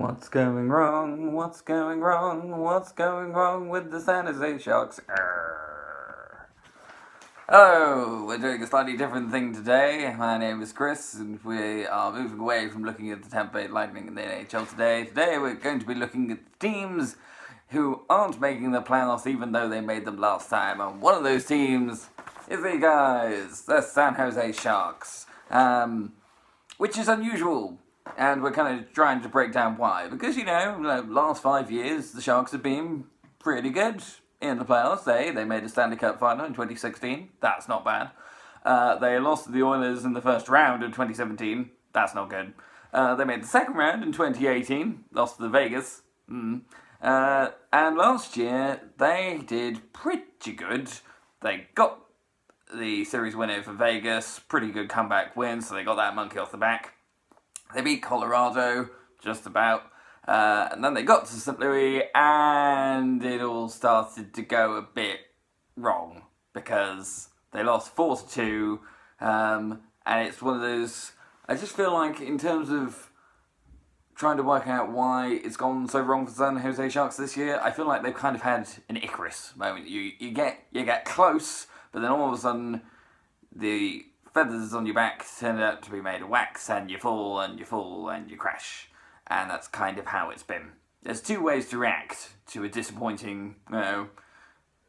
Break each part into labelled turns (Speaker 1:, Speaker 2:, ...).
Speaker 1: What's going wrong? What's going wrong? What's going wrong with the San Jose Sharks? Oh, we're doing a slightly different thing today. My name is Chris, and we are moving away from looking at the Tampa Bay Lightning in the NHL today. Today we're going to be looking at teams who aren't making the playoffs even though they made them last time. And one of those teams is the San Jose Sharks, which is unusual. And we're kind of trying to break down why. Because, last 5 years, the Sharks have been pretty good in the playoffs. They made a Stanley Cup final in 2016. That's not bad. They lost to the Oilers in the first round in 2017. That's not good. They made the second round in 2018. Lost to the Vegas. And last year, they did pretty good. They got the series winner for Vegas. Pretty good comeback win, so they got that monkey off the back. They beat Colorado, just about, and then they got to St. Louis, and it all started to go a bit wrong, because they lost 4-2, and it's one of those, I just feel like in terms of trying to work out why it's gone so wrong for San Jose Sharks this year, I feel like they've kind of had an Icarus moment. You get close, but then all of a sudden, the feathers on your back turn out to be made of wax, and you fall, and you fall, and you crash. And that's kind of how it's been. There's two ways to react to a disappointing,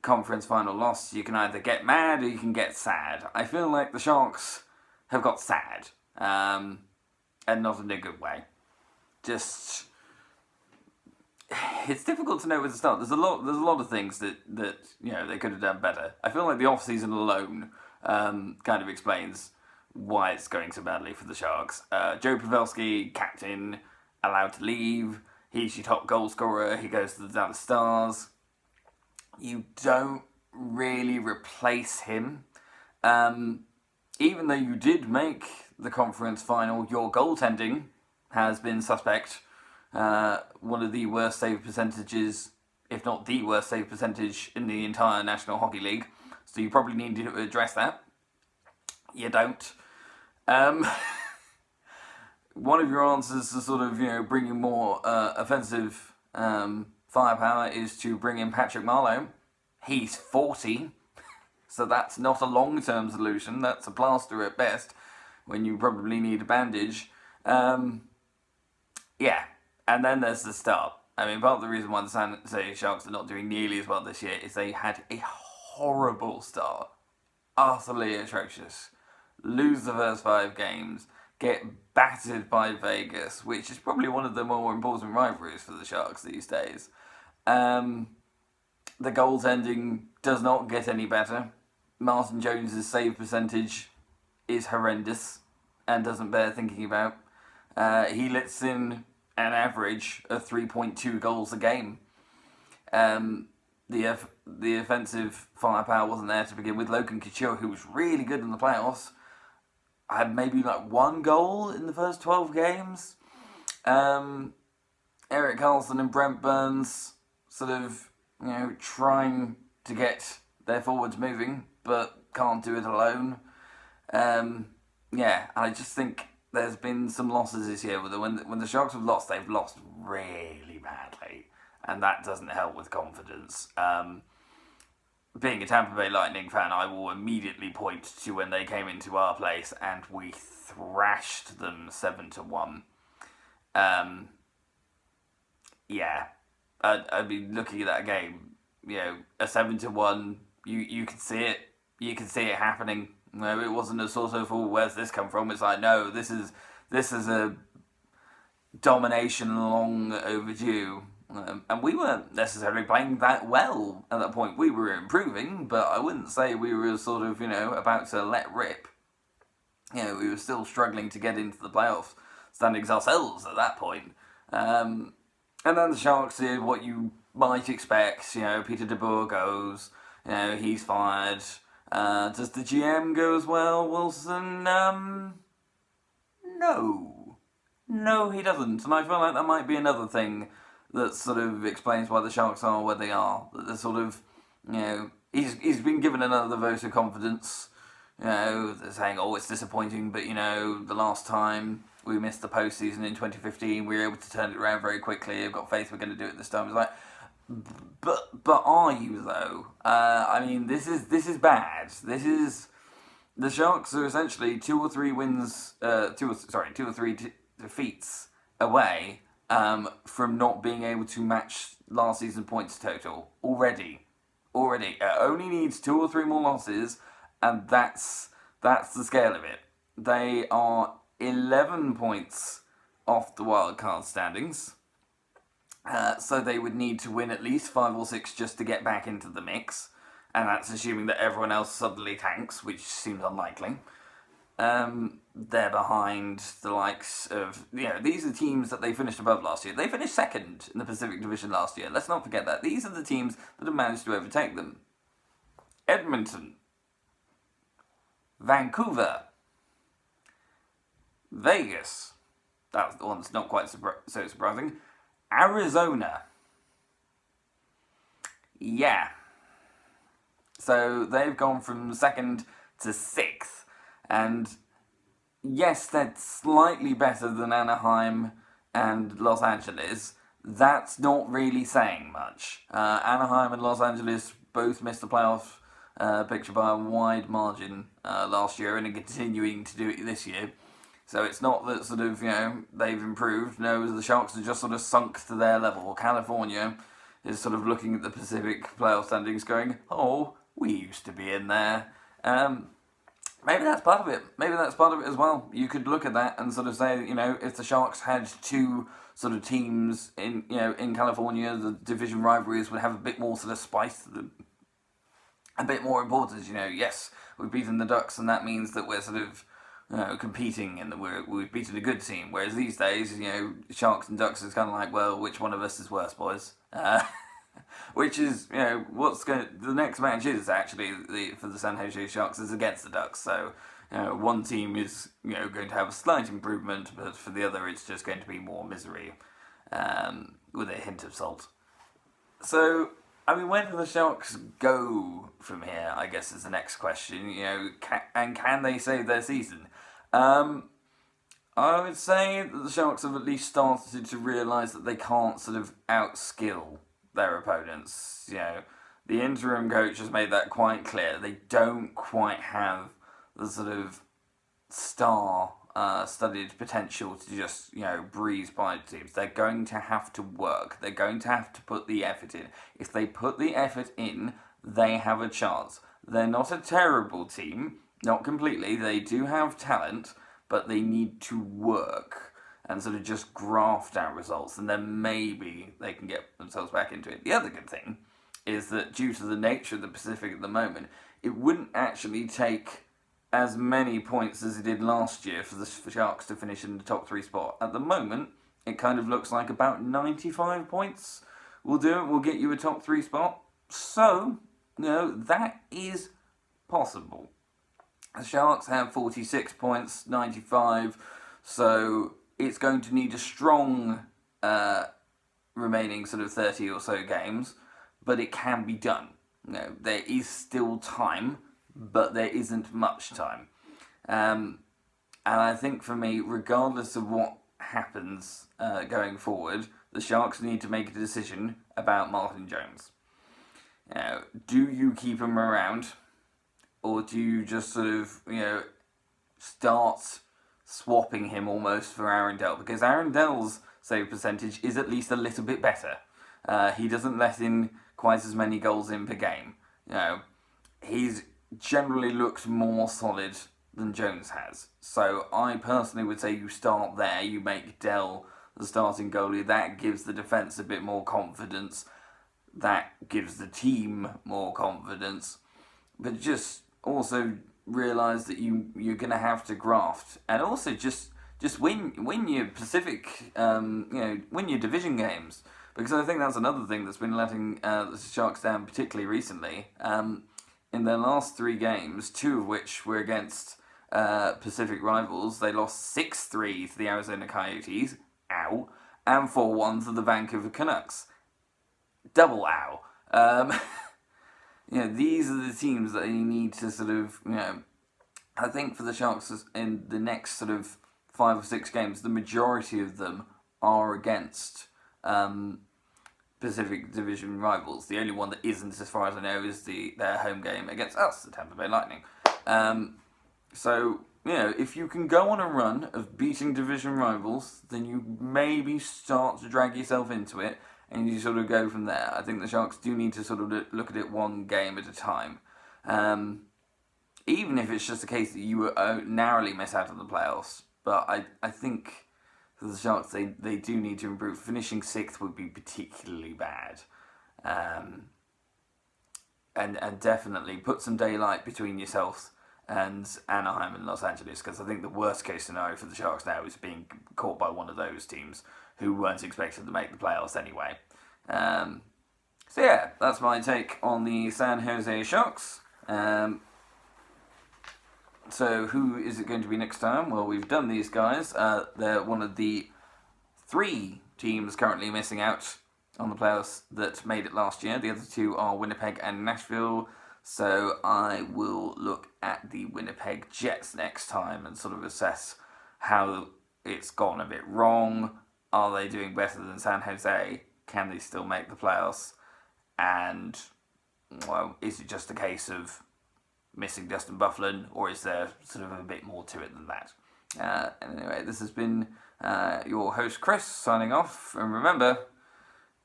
Speaker 1: conference final loss. You can either get mad or you can get sad. I feel like the Sharks have got sad, and not in a good way. Just, it's difficult to know where to start. There's a lot of things that they could have done better. I feel like the off-season alone kind of explains why it's going so badly for the Sharks. Joe Pavelski, captain, allowed to leave. He's your top goal scorer. He goes to the Dallas Stars. You don't really replace him. Even though you did make the conference final, your goaltending has been suspect. One of the worst save percentages, if not the worst save percentage in the entire National Hockey League. So you probably need to address that. You don't. One of your answers to sort of, bringing more offensive firepower is to bring in Patrick Marleau. He's 40, so that's not a long-term solution. That's a plaster at best, when you probably need a bandage. Yeah, and then there's the start. I mean, part of the reason why the San Jose Sharks are not doing nearly as well this year is they had a horrible start. Utterly atrocious. Lose the first 5 games. Get battered by Vegas, which is probably one of the more important rivalries for the Sharks these days. The goaltending does not get any better. Martin Jones' save percentage is horrendous and doesn't bear thinking about. He lets in an average of 3.2 goals a game. The offensive firepower wasn't there to begin with. Logan Couture, who was really good in the playoffs, had maybe like 1 goal in the first 12 games. Erik Karlsson and Brent Burns sort of, trying to get their forwards moving, but can't do it alone. I just think there's been some losses this year. When the Sharks have lost, they've lost really badly. And that doesn't help with confidence. Being a Tampa Bay Lightning fan, I will immediately point to when they came into our place and we thrashed them 7-1. I'd be looking at that game, a 7-1, you could see it. You could see it happening. It wasn't a sort of, where's this come from? It's like, no, this is a domination long overdue. And we weren't necessarily playing that well at that point. We were improving, but I wouldn't say we were sort of, about to let rip. We were still struggling to get into the playoff standings ourselves at that point. And then the Sharks did what you might expect. Peter DeBoer goes, he's fired. Does the GM go as well, Wilson? No. No, he doesn't. And I feel like that might be another thing that sort of explains why the Sharks are where they are. That they're sort of, he's been given another vote of confidence. they're saying, oh, it's disappointing, but, the last time we missed the postseason in 2015, we were able to turn it around very quickly. I've got faith we're going to do it this time. It's like, but are you, though? This is bad. The Sharks are essentially 2 or 3 wins, 2 or 3 defeats away from not being able to match last season's points total already. It only needs 2 or 3 more losses, and that's the scale of it. They are 11 points off the wildcard standings, so they would need to win at least 5 or 6 just to get back into the mix, and that's assuming that everyone else suddenly tanks, which seems unlikely. They're behind the likes of, these are the teams that they finished above last year. They finished second in the Pacific Division last year. Let's not forget that. These are the teams that have managed to overtake them. Edmonton, Vancouver, Vegas, that's the one that's not quite so surprising, Arizona. Yeah. So they've gone from 2nd to 6th, and yes, that's slightly better than Anaheim and Los Angeles. That's not really saying much. Anaheim and Los Angeles both missed the playoff picture by a wide margin last year and are continuing to do it this year. So it's not that sort of, they've improved. No, the Sharks have just sort of sunk to their level. California is sort of looking at the Pacific playoff standings going, oh, we used to be in there. Maybe that's part of it. Maybe that's part of it as well. You could look at that and sort of say, if the Sharks had 2 sort of teams in California, the division rivalries would have a bit more sort of spice to them. A bit more importance, yes, we've beaten the Ducks, and that means that we're sort of competing and that we've beaten a good team. Whereas these days, Sharks and Ducks is kind of like, well, which one of us is worse, boys? Which is, the next match is actually for the San Jose Sharks is against the Ducks. So, one team is, going to have a slight improvement, but for the other, it's just going to be more misery, with a hint of salt. So, where do the Sharks go from here, I guess, is the next question. Can they save their season? I would say that the Sharks have at least started to realise that they can't sort of outskill their opponents. The interim coach has made that quite clear. They don't quite have the sort of star-studded potential to just, breeze by teams. They're going to have to work. They're going to have to put the effort in. If they put the effort in, they have a chance. They're not a terrible team, not completely. They do have talent, but they need to work and sort of just graft out results, and then maybe they can get themselves back into it. The other good thing is that due to the nature of the Pacific at the moment, it wouldn't actually take as many points as it did last year for the Sharks to finish in the top 3 spot. At the moment, it kind of looks like about 95 points will do it, will get you a top 3 spot. So, that is possible. The Sharks have 46 points, 95, so it's going to need a strong remaining sort of 30 or so games, but it can be done. There is still time, but there isn't much time. And I think for me, regardless of what happens going forward, the Sharks need to make a decision about Martin Jones. Do you keep him around, or do you just sort of, start swapping him almost for Aaron Dell? Because Aaron Dell's save percentage is at least a little bit better. He doesn't let in quite as many goals in per game. He's generally looked more solid than Jones has. So I personally would say you start there, you make Dell the starting goalie. That gives the defence a bit more confidence. That gives the team more confidence. But just also realise that you're going to have to graft. And also just win your Pacific, win your division games. Because I think that's another thing that's been letting the Sharks down particularly recently. In their last 3 games, 2 of which were against Pacific rivals, they lost 6-3 to the Arizona Coyotes, ow, and 4-1 to the Vancouver Canucks. Double ow. These are the teams that you need to sort of, I think for the Sharks in the next sort of 5 or 6 games, the majority of them are against Pacific Division rivals. The only one that isn't, as far as I know, is their home game against us, the Tampa Bay Lightning. So, if you can go on a run of beating division rivals, then you maybe start to drag yourself into it, and you sort of go from there. I think the Sharks do need to sort of look at it one game at a time. Even if it's just a case that you narrowly miss out on the playoffs. But I think for the Sharks, they do need to improve. Finishing 6th would be particularly bad. And definitely put some daylight between yourselves and Anaheim and Los Angeles, because I think the worst case scenario for the Sharks now is being caught by one of those teams who weren't expected to make the playoffs anyway. So yeah, that's my take on the San Jose Sharks. So who is it going to be next time? Well, we've done these guys. They're one of the 3 teams currently missing out on the playoffs that made it last year. The other 2 are Winnipeg and Nashville. So I will look at the Winnipeg Jets next time and sort of assess how it's gone a bit wrong. Are they doing better than San Jose? Can they still make the playoffs? And, well, is it just a case of missing Dustin Byfuglien, or is there sort of a bit more to it than that? Anyway, this has been your host Chris signing off, and remember,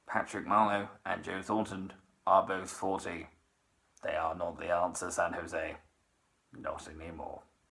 Speaker 1: Patrick Marleau and Joe Thornton are both 40. They are not the answer, San Jose. Not anymore.